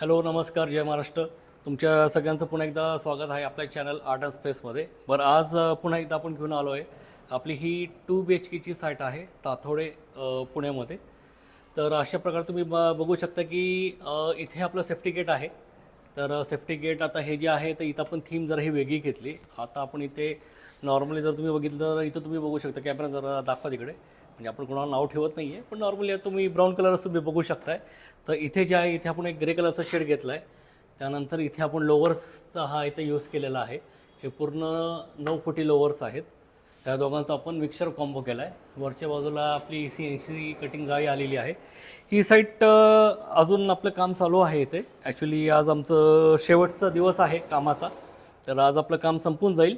Hello नमस्कार जय महाराष्ट्र. तुमच्या सगळ्यांचं पुन्हा एकदा स्वागत आहे आपल्या चॅनल आर्ट अँड स्पेसमध्ये. बरं आज पुन्हा एकदा आपण घेऊन आलो आहे. आपली ही 2 BHKची साईट आहे ताथोडे पुण्यामध्ये. तर अशा प्रकारे तुम्ही बघू शकता की इथे आपलं सेफ्टी गेट आहे. तर सेफ्टी गेट आता हे जे आहे तर इथं आपण थीम जरा ही वेगळी घेतली. आता आपण इथे नॉर्मली जर तुम्ही बघितलं तर इथं तुम्ही बघू शकता, कॅमेरा जरा दाखवा तिकडे, म्हणजे आपण कोणाला नाव ठेवत नाही आहे पण नॉर्मली तुम्ही ब्राऊन कलर तुम्ही बघू शकताय. तर इथे जे आहे इथे आपण एक ग्रे कलरचा शेड घेतला आहे. त्यानंतर इथे आपण लोवर्सचा हा इथे यूज केलेला आहे. हे पूर्ण 9 फुटी लोवर्स आहेत. त्या दोघांचा आपण मिक्सर कॉम्बो केला आहे. वरच्या बाजूला आपली EC80 कटिंग जाळी आलेली आहे. ही साईट अजून आपलं काम चालू आहे इथे. ॲक्च्युली आज आमचं शेवटचा दिवस आहे कामाचा. तर आज आपलं काम संपून जाईल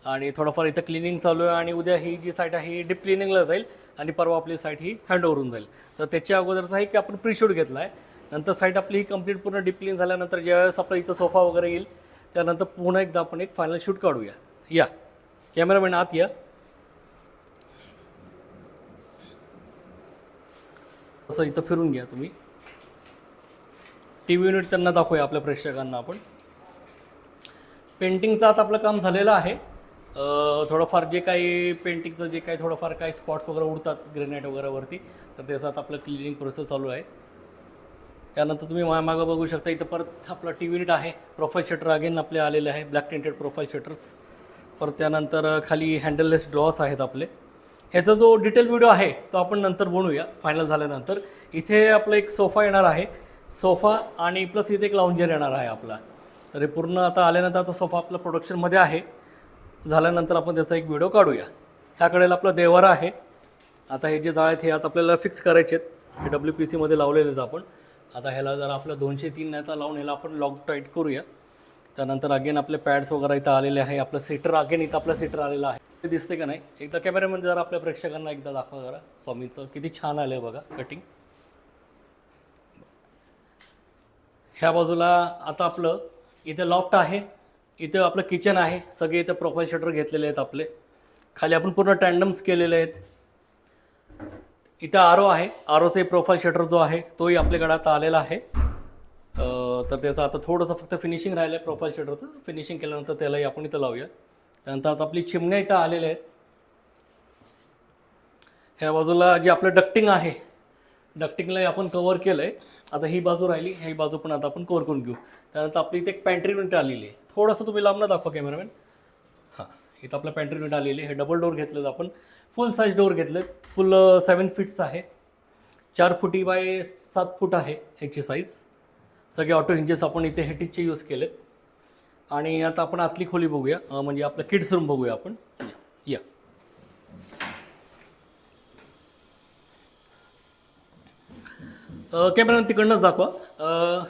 आणि थोडंफार इथं क्लिनिंग चालू आहे आणि उद्या ही जी साईट आहे ही डीप क्लिनिंगला जाईल आणि परवा आपली साईट ही हँडओव्हर होऊन जाईल. तर त्याच्या अगोदरचं आहे की आपण प्रीशूट घेतला आहे. नंतर साईट आपली ही कंप्लीट पूर्ण डीप क्लीन झाल्यानंतर ज्यावेळेस आपलं इथं सोफा वगैरे येईल त्यानंतर पुन्हा एकदा आपण एक फायनल शूट काढूया. या कॅमेरामॅन आत या. असं इथं फिरून घ्या तुम्ही. TV युनिट त्यांना दाखवूया आपल्या प्रेक्षकांना. आपण पेंटिंगचं आता आपलं काम झालेलं आहे. थोडंफार जे काही पेंटिंगचं जे काही थोडंफार काही स्पॉट्स वगैरे उडतात ग्रेनाईट वगैरेवरती, तर त्याचं आता आपलं क्लिनिंग प्रोसेस चालू आहे. त्यानंतर तुम्ही मागं बघू शकता इथं परत आपला TV युनिट आहे. प्रोफाईल शटर अगेन आपले आलेले आहे, ब्लॅक टेंटेड प्रोफाईल शटर्स. परत त्यानंतर खाली हँडललेस ड्रॉस आहेत आपले. ह्याचा जो डिटेल व्हिडिओ आहे तो आपण नंतर बनवूया फायनल झाल्यानंतर. इथे आपलं एक सोफा येणार आहे, सोफा आणि प्लस इथे एक लाउंजर येणार आहे आपला. तर हे पूर्ण आता आल्यानंतर आता सोफा आपला प्रोडक्शनमध्ये आहे. झाल्यानंतर आपण त्याचा एक व्हिडिओ काढूया. ह्याकडेला आपला देवारा आहे. आता हे जे जाळ आहेत हे आता आपल्याला फिक्स करायचे आहेत. हे WPCमध्ये लावलेले आहेत आपण. आता ह्याला जरा आपलं 203 आता लावून ह्याला आपण लॉक टाईट करूया. त्यानंतर अगेन आपले पॅड्स वगैरे इथं आलेले आहे. आपलं सीटर अगेन इथं आपलं सीटर आलेलं आहे. ते दिसते का नाही एकदा कॅमेरामध्ये जरा आपल्या प्रेक्षकांना एकदा दाखवा जरा. स्वामींचं किती छान आलं आहे बघा कटिंग. ह्या बाजूला आता आपलं इथे लॉफ्ट आहे. इथं आपलं किचन आहे. सगळे इथं प्रोफाईल शटर घेतलेले आहेत आपले. खाली आपण पूर्ण टँडम्स केलेले आहेत. इथं आरो आहे. आरोचे प्रोफाईल शटर जो आहे तोही आपल्याकडे आता आलेला आहे. तर त्याचं आता थोडंसं फक्त फिनिशिंग राहिलं आहे. प्रोफाईल शटरचं फिनिशिंग केल्यानंतर त्यालाही आपण इथं लावूया. त्यानंतर आता आपली चिमण्या इथं आलेल्या आहेत. ह्या बाजूला जे आपलं डक्टिंग आहे डक्टिंगलाही आपण कवर केलं आहे. आता ही बाजू राहिली, ही बाजू पण आता आपण कवर करून घेऊ. त्यानंतर आपली इथे एक पॅन्ट्री युनिट आलेली आहे. थोडंसं तुम्ही लांबनं दाखवा कॅमेरामॅन. हां, इथं आपलं पॅन्ट्री युनिट आलेली आहे. हे डबल डोअर घेतलं आपण, फुल साईज डोअर घेतले. फुल 7 फीट्स आहे. 4 फुटी बाय 7 फूट आहे ह्याची साईज. सगळे ऑटो हिंजेस आपण इथे हेटिकचे यूज केलेत. आणि आता आपण आतली खोली बघूया, म्हणजे आपलं किड्स रूम बघूया आपण. या कॅमेरा तिकडनंच दाखवा.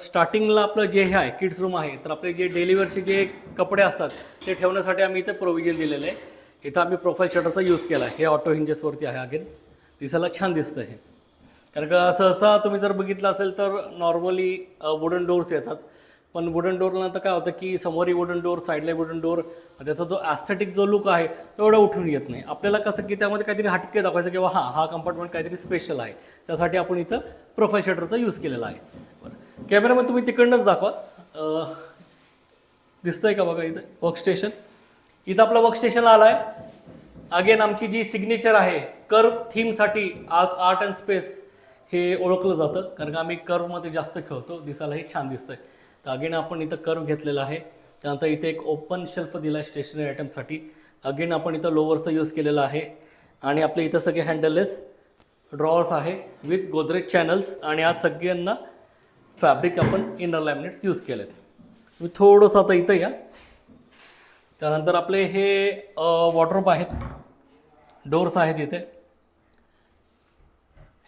स्टार्टिंगला आपलं जे हे आहे किड्स रूम आहे, तर आपले जे डेलीवेअरचे जे कपडे असतात ते ठेवण्यासाठी आम्ही इथे प्रोव्हिजन दिलेलं आहे. इथं आम्ही प्रोफाईल शटरचा यूज केला आहे. हे ऑटो हिंजेसवरती आहे. अगेन दिसायला छान दिसतं हे. कारण का सहसा तुम्ही जर बघितलं असेल तर नॉर्मली वुडन डोअर्स येतात. पण वुडन डोअरनंतर काय होतं की समोरही वुडन डोअर, साईडला वुडन डोअर, त्याचा जो ॲस्थेटिक जो लुक आहे तो एवढा उठून येत नाही. आपल्याला कसं की त्यामध्ये काहीतरी हटके दाखवायचं किंवा हा कंपार्टमेंट काहीतरी स्पेशल आहे, त्यासाठी आपण इथं प्रोफाईल शटरचा यूज केलेला आहे. बरं, कॅमेरामध्ये तुम्ही तिकडनंच दाखवा. दिसतंय का बघा इथं वर्कस्टेशन. इथं आपलं वर्कस्टेशन आलं आहे. अगेन आमची जी सिग्नेचर आहे कर्व थीमसाठी आज आर्ट अँड स्पेस हे ओळखलं जातं. कारण का आम्ही कर्वमध्ये जास्त खेळतो, दिसायलाही छान दिसतंय. तर अगेन आपण इथं कर्व घेतलेला आहे. त्यानंतर इथे एक ओपन शेल्फ दिला आहे स्टेशनरी आयटमसाठी. अगेन आपण इथं लोवरचं यूज केलेलं आहे. आणि आपले इथं सगळे हँडललेस ड्रॉवर्स आहे विथ गोदरेज चॅनल्स. आणि आज सगळ्यांना फॅब्रिक आपण इनर लॅमिनेट्स यूज केलेत. तुम्ही थोडंसं आता इथं या. त्यानंतर आपले हे वॉर्डरोब आहेत, डोअर्स आहेत इथे.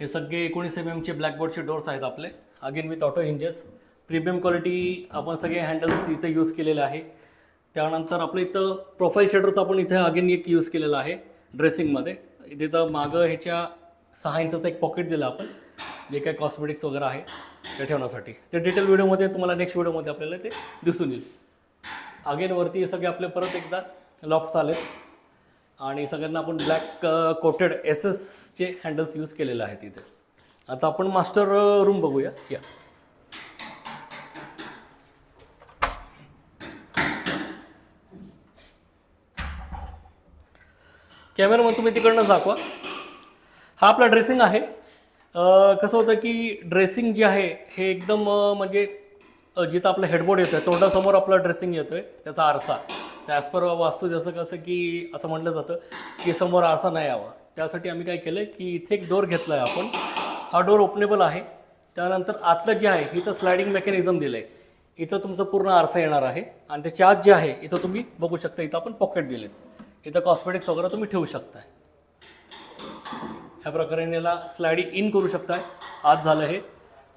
हे सगळे 19 mm ब्लॅकबोर्डचे डोअर्स आहेत आपले. Again with auto hinges. Premium quality आपण सगळे हँडल्स इथं यूज केलेले आहे. त्यानंतर आपलं इथं प्रोफाईल शटरचं आपण इथे अगेन एक यूज केलेलं आहे ड्रेसिंगमध्ये. इथे तर मागं ह्याच्या 6 इंचाचं एक पॉकेट दिलं आपण, जे काही कॉस्मेटिक्स वगैरे आहे ते ठेवण्यासाठी. ते डिटेल व्हिडिओमध्ये तुम्हाला नेक्स्ट व्हिडिओमध्ये आपल्याला ते दिसून येईल. अगेन वरती हे सगळे आपले परत एकदा लॉफ्ट्स आलेत. आणि सगळ्यांना आपण ब्लॅक कोटेड SS चे हँडल्स यूज केलेले आहेत इथे. आता आपण मास्टर रूम बघूया. या कॅमेरामध्ये तुम्ही तिकडनं दाखवा. हा आपला ड्रेसिंग आहे. कसं होतं की ड्रेसिंग जे आहे हे एकदम म्हणजे जिथं आपलं हेडबोर्ड येतो आहे तोंडासमोर आपला ड्रेसिंग येतो आहे, त्याचा आरसा. ॲज पर वास्तू जसं कसं की असं म्हटलं जातं की समोर आरसा नाही यावा, त्यासाठी आम्ही काय केलं की इथे एक डोर घेतला आहे आपण. हा डोर ओपनेबल आहे. त्यानंतर आतलं जे आहे इथं स्लायडिंग मेकॅनिझम दिलं आहे. इथं तुमचं पूर्ण आरसा येणार आहे आणि त्याच्या आत जे आहे इथं तुम्ही बघू शकता, इथं आपण पॉकेट दिलेत. इथं कॉस्मेटिक्स वगैरे तुम्ही ठेवू शकताय. ह्या प्रकारे याला स्लायडिंग इन करू शकताय. आत झालं हे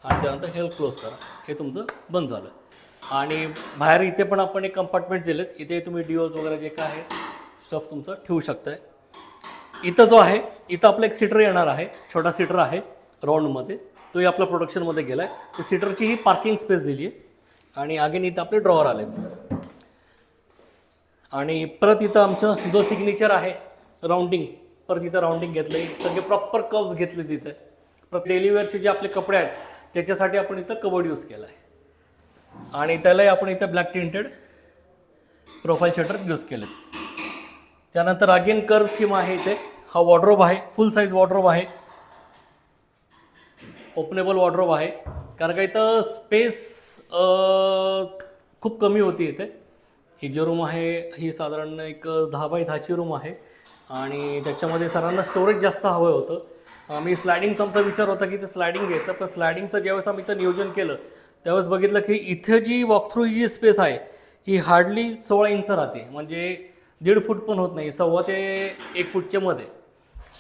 आणि त्यानंतर हे क्लोज करा. हे तुमचं बंद झालं. आणि बाहेर इथे पण आपण एक कंपार्टमेंट दिलेत. इथे तुम्ही डिओज वगैरे जे काय आहे स्टफ तुमचं ठेवू शकताय. इथं जो आहे इथं आपलं एक सीटर येणार आहे, छोटा सीटर आहे राऊंडमध्ये, तोही आपल्या प्रोडक्शनमध्ये गेला आहे. तर सीटरची ही पार्किंग स्पेस दिली आहे. आणि अगेन इथं आपले ड्रॉवर आलेत. आणि परत इथं आमचं जो सिग्नेचर आहे राऊंडिंग, परत इथं राऊंडिंग घेतलं आहे. सगळे प्रॉपर कव्स घेतले तिथे. परत डेलीवेअरचे जे आपले कपडे आहेत त्याच्यासाठी आपण इथं कबोर्ड यूज केला आहे. आणि त्यालाही आपण इथं black tinted profile shutter use केले. त्यानंतर अगेन कर्व थीम आहे इथे. हा वॉर्डरोब आहे, फुल साईज वॉर्डरोब आहे, ओपनेबल वॉर्डरोब आहे. कारण का इथं स्पेस खूप कमी होती इथे. ही जी रूम आहे ही साधारण एक 10 बाय 10ची रूम आहे आणि त्याच्यामध्ये सरांना स्टोरेज जास्त हवं होतं. मी स्लायडिंगचा आमचा विचार होता की ते स्लायडिंग घ्यायचं, पण स्लायडिंगचं ज्यावेळेस आम्ही इथं नियोजन केलं त्यावेळेस बघितलं की इथे जी वॉकथ्रू जी स्पेस आहे ही हार्डली 16 इंच राहते, म्हणजे 1.5 फूट पण होत नाही, 1.25 ते 1 फूटच्या मध्ये.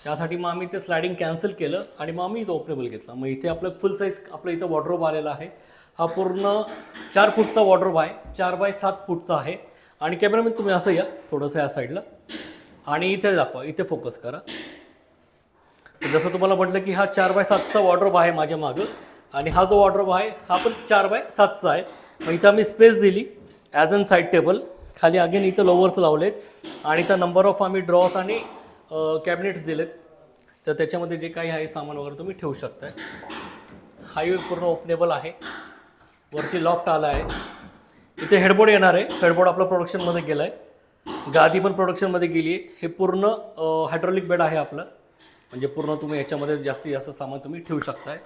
त्यासाठी मग आम्ही ते स्लायडिंग कॅन्सल केलं आणि मग आम्ही इथं ओपनेबल घेतला. मग इथे आपलं फुल साईज आपलं इथं वॉर्डरोब आलेला आहे. हा पूर्ण 4 फूटचा वॉर्डरोब आहे, 4 बाय 7 फूटचा आहे. आणि कॅमेरामध्ये तुम्ही असं या थोडंसं या साईडला आणि इथे दाखवा, इथे फोकस करा. जसं तुम्हाला म्हटलं की हा 4 बाय 7चा वॉर्डरोब आहे माझ्या मागं आणि हा जो वॉर्डरोब आहे हा पण 4 बाय 7चा आहे. मग इथं आम्ही स्पेस दिली ॲज अन साईड टेबल. खाली अगेन इथं लोवर्स लावलेत आणि इथं नंबर ऑफ आम्ही ड्रॉर्स आणि कॅबिनेट्स दिलेत. तर त्याच्यामध्ये जे काही आहे सामान वगैरे तुम्ही ठेवू शकताय. हायवे पूर्ण ओपनेबल आहे. वरती लॉफ्ट आला आहे. इथे हेडबोर्ड येणार आहे. हेडबोर्ड आपलं प्रोडक्शनमध्ये गेलं आहे. गादी पण प्रोडक्शनमध्ये गेली आहे. हे पूर्ण हायड्रॉलिक बेड आहे आपलं, म्हणजे पूर्ण तुम्ही ह्याच्यामध्ये जास्तीत जास्त सामान तुम्ही ठेवू शकताय.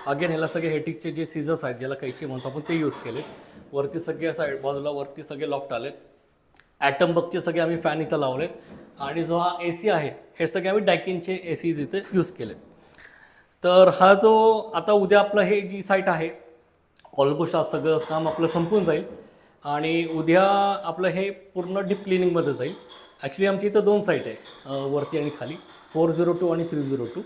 अगेन ह्याला सगळे हेटिकचे जे सीझर्स आहेत ज्याला कैची म्हणतो आपण ते यूज केलेत. वरती सगळे साईड बाजूला वरती सगळे लॉफ्ट आलेत. ॲटम बगचे सगळे आम्ही फॅन इथं लावलेत. आणि जो हा AC आहे हे सगळे आम्ही डायकिनचे ACs इथे यूज केलेत. तर हा जो आता उद्या आपलं हे जी साईट आहे ऑलमोस्ट आज सगळं काम आपलं संपून जाईल आणि उद्या आपलं हे पूर्ण डीप क्लिनिंगमध्ये जाईल. ॲक्च्युली आमची इथं 2 साईट आहे, वरती आणि खाली, 402 आणि 302.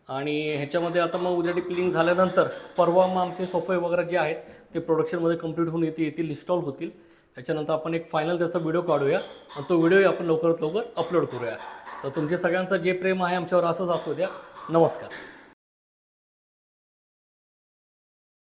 आणि ह्याच्यामध्ये आता मग उद्या डीप क्लिनिंग झाल्यानंतर परवा मग आमचे सोफे वगैरे जे आहेत ते प्रोडक्शनमध्ये कंप्लीट होऊन येतील, इन्स्टॉल होतील. त्याच्यानंतर आपण एक फायनल त्याचा व्हिडिओ काढूया आणि तो व्हिडिओही आपण लवकरात लवकर अपलोड करूया. तर तुमच्या सगळ्यांचं जे प्रेम आहे आमच्यावर असंच असू द्या. नमस्कार.